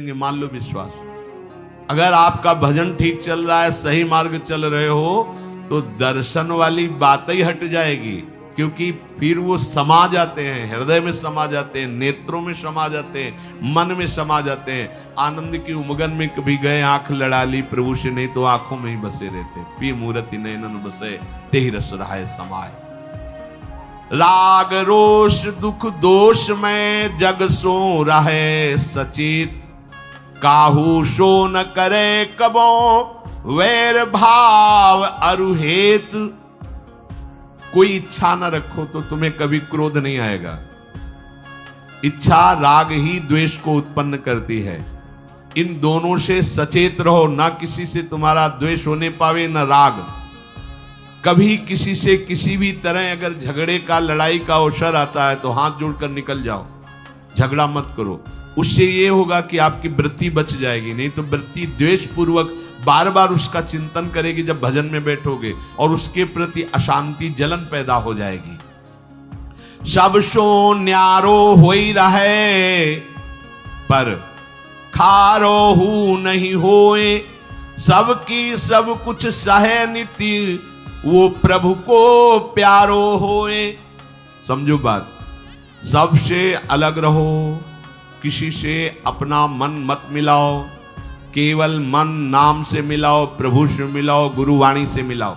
मान लो विश्वास। अगर आपका भजन ठीक चल रहा है, सही मार्ग चल रहे हो, तो दर्शन वाली बात ही हट जाएगी, क्योंकि फिर वो समा जाते हैं, हृदय में समा जाते हैं, नेत्रों में समा जाते हैं, मन में समा जाते हैं। आनंद की उमगन में कभी गए, आंख लड़ा ली प्रभु से, नहीं तो आंखों में ही बसे रहते। पी मूर्ति नैनन बसे, तेहि रस रहाए समाए। राग रोष दुख दोष में जग सो रहे सचेत, काहू सो न करे कबो वैर भाव अरुहेत। कोई इच्छा न रखो तो तुम्हें कभी क्रोध नहीं आएगा। इच्छा राग ही द्वेष को उत्पन्न करती है। इन दोनों से सचेत रहो, ना किसी से तुम्हारा द्वेष होने पावे न राग। कभी किसी से किसी भी तरह अगर झगड़े का, लड़ाई का अवसर आता है तो हाथ जोड़कर निकल जाओ, झगड़ा मत करो। उससे ये होगा कि आपकी वृत्ति बच जाएगी, नहीं तो वृत्ति द्वेष पूर्वक बार बार उसका चिंतन करेगी जब भजन में बैठोगे, और उसके प्रति अशांति जलन पैदा हो जाएगी। सब सो न्यारो होई रहे पर खारो हु नहीं होए, सबकी सब कुछ सहे नीति वो प्रभु को प्यारो होए। समझो बात, सबसे अलग रहो, किसी से अपना मन मत मिलाओ, केवल मन नाम से मिलाओ, प्रभु से मिलाओ, गुरुवाणी से मिलाओ।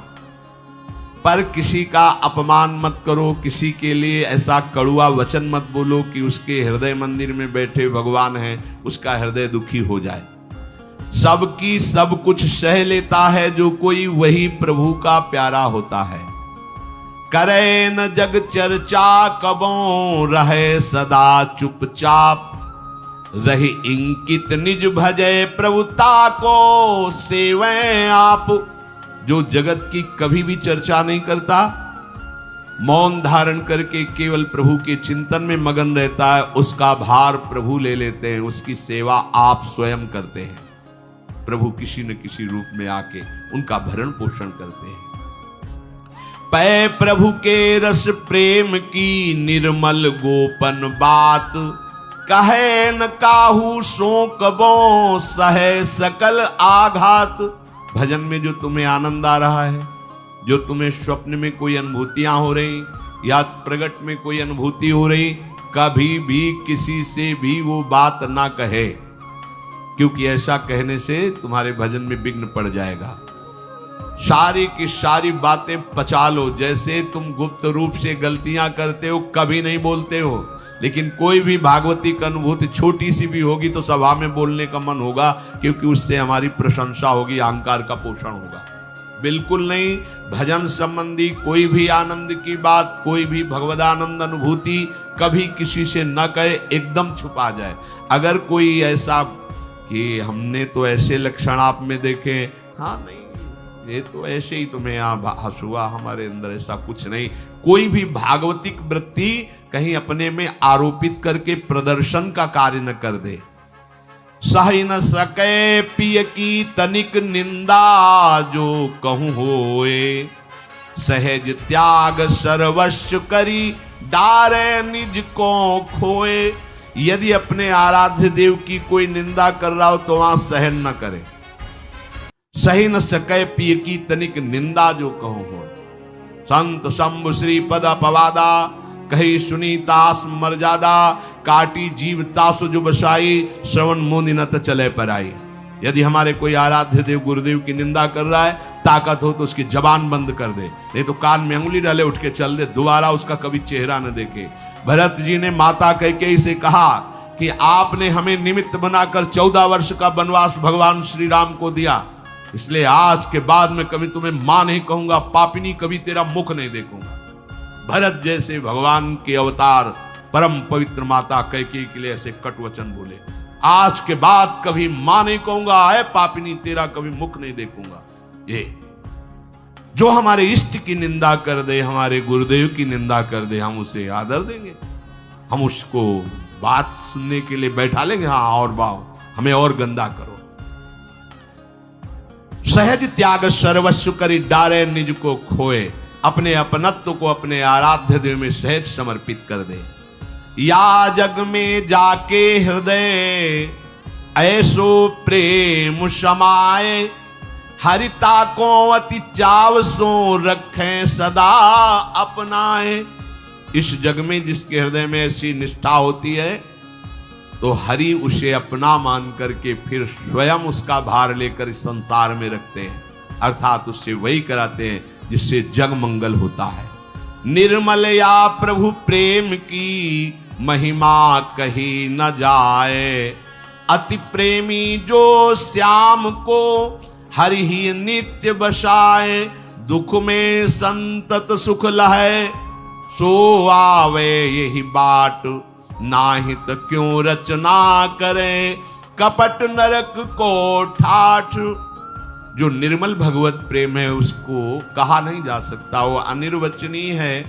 पर किसी का अपमान मत करो, किसी के लिए ऐसा कड़ुआ वचन मत बोलो कि उसके हृदय मंदिर में बैठे भगवान हैं, उसका हृदय दुखी हो जाए। सबकी सब कुछ सह लेता है जो कोई, वही प्रभु का प्यारा होता है। करे न जग चर्चा कबों रहे सदा चुपचाप, रही इंकित निज भजय प्रभुता को सेवें आप। जो जगत की कभी भी चर्चा नहीं करता, मौन धारण करके केवल प्रभु के चिंतन में मगन रहता है, उसका भार प्रभु ले लेते हैं, उसकी सेवा आप स्वयं करते हैं। प्रभु किसी न किसी रूप में आके उनका भरण पोषण करते हैं। पै प्रभु के रस प्रेम की निर्मल गोपन बात, कहे न काहू सो कबों सहे सकल आघात। भजन में जो तुम्हें आनंद आ रहा है, जो तुम्हें स्वप्न में कोई अनुभूतियां हो रही या प्रगट में कोई अनुभूति हो रही, कभी भी किसी से भी वो बात ना कहे, क्योंकि ऐसा कहने से तुम्हारे भजन में विघ्न पड़ जाएगा। सारी की सारी बातें पचा लो। जैसे तुम गुप्त रूप से गलतियां करते हो, कभी नहीं बोलते हो, लेकिन कोई भी भागवती की अनुभूति छोटी सी भी होगी तो सभा में बोलने का मन होगा, क्योंकि उससे हमारी प्रशंसा होगी, अहंकार का पोषण होगा। बिल्कुल नहीं। भजन संबंधी कोई भी आनंद की बात, कोई भी भगवदानंद अनुभूति कभी किसी से न कहे, एकदम छुपा जाए। अगर कोई ऐसा कि हमने तो ऐसे लक्षण आप में देखे, हाँ नहीं ये तो ऐसे ही तुम्हें यहाँ हंसुआ, हमारे अंदर ऐसा कुछ नहीं। कोई भी भागवतिक वृत्ति कहीं अपने में आरोपित करके प्रदर्शन का कार्य न कर दे। सही न सके पिय की तनिक निंदा, जो कहूं होए सहज त्याग सर्वस्व करी, डारे निज को खोए। यदि अपने आराध्य देव की कोई निंदा कर रहा हो तो वहां सहन न करे। सही न सके पिय की तनिक निंदा, जो कहूं हो। संत शंभु श्री पद अपवादा, कही सुनी तास मर्यादा, काटी जीव तासु जो बसाई, श्रवण मोनि न चले पर आई। यदि हमारे कोई आराध्य देव गुरुदेव की निंदा कर रहा है, ताकत हो तो उसकी जबान बंद कर दे, नहीं तो कान में अंगुली डाले उठ के चल दे, दोबारा उसका कभी चेहरा न देखे। भरत जी ने माता कैकेयी से कहा कि आपने हमें निमित्त बनाकर 14 वर्ष का वनवास भगवान श्री राम को दिया, इसलिए आज के बाद में कभी तुम्हें मां नहीं कहूंगा, पापिनी कभी तेरा मुख नहीं देखूंगा। भरत जैसे भगवान के अवतार परम पवित्र माता कैकेयी के लिए ऐसे कट वचन बोले, आज के बाद कभी मां नहीं कहूंगा, है पापिनी तेरा कभी मुख नहीं देखूंगा। ये जो हमारे इष्ट की निंदा कर दे, हमारे गुरुदेव की निंदा कर दे, हम उसे आदर देंगे, हम उसको बात सुनने के लिए बैठा लेंगे। हाँ और बाओ, हमें और गंदा करो। सहज त्याग सर्वस्व करी, डारे निज को खोए। अपने अपनत्व को अपने आराध्य देव में सहज समर्पित कर दे। या जग में जाके हृदय ऐसो प्रेम समाए, हरिता को अति चाव सो रखें सदा अपनाए। इस जग में जिसके हृदय में ऐसी निष्ठा होती है तो हरि उसे अपना मान करके फिर स्वयं उसका भार लेकर इस संसार में रखते हैं, अर्थात उससे वही कराते हैं जिससे जग मंगल होता है। निर्मल या प्रभु प्रेम की महिमा कही न जाए, अति प्रेमी जो श्याम को हरि ही नित्य बसाए। दुख में संतत सुख लहे, सो आवे यही बाट, नाहित क्यों रचना करे, कपट नरक को ठाठ। जो निर्मल भगवत प्रेम है उसको कहा नहीं जा सकता, वो अनिर्वचनीय है।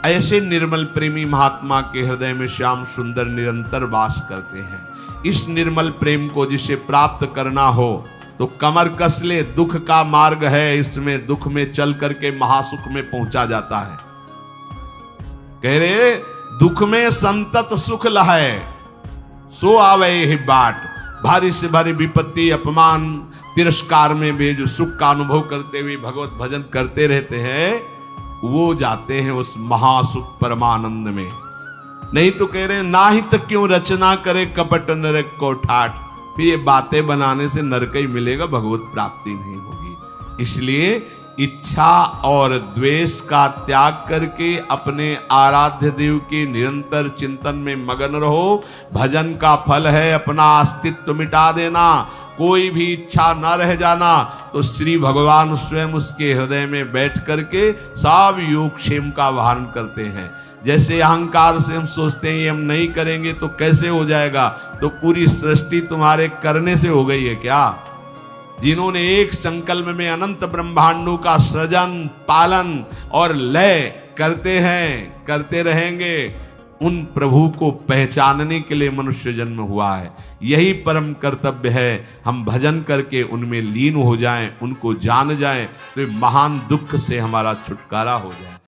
ऐसे निर्मल प्रेमी महात्मा के हृदय में श्याम सुंदर निरंतर वास करते हैं। इस निर्मल प्रेम को जिसे प्राप्त करना हो तो कमर कस ले, दुख का मार्ग है, इसमें दुख में चल करके महासुख में पहुंचा जाता है। कह रहे दुख में संतत सुख लहे, सो आवे ही बाट। भारी से भारी विपत्ति, अपमान, तिरस्कार में भी जो सुख का अनुभव करते हुए भगवत भजन करते रहते हैं, वो जाते हैं उस महासुख परमानंद में। नहीं तो कह रहे हैं ना ही तक क्यों रचना करे, कपट नरक को ठाठ। फिर ये बातें बनाने से नरक ही मिलेगा, भगवत प्राप्ति नहीं होगी। इसलिए इच्छा और द्वेष का त्याग करके अपने आराध्य देव के निरंतर चिंतन में मगन रहो। भजन का फल है अपना अस्तित्व मिटा देना, कोई भी इच्छा न रह जाना। तो श्री भगवान स्वयं उसके हृदय में बैठ करके सब योगक्षेम का वाहन करते हैं। जैसे अहंकार से हम सोचते हैं ये हम नहीं करेंगे तो कैसे हो जाएगा, तो पूरी सृष्टि तुम्हारे करने से हो गई है क्या? जिन्होंने एक संकल्प में अनंत ब्रह्मांडों का सृजन, पालन और लय करते हैं, करते रहेंगे, उन प्रभु को पहचानने के लिए मनुष्य जन्म हुआ है। यही परम कर्तव्य है, हम भजन करके उनमें लीन हो जाएं, उनको जान जाएं, तो महान दुख से हमारा छुटकारा हो जाए।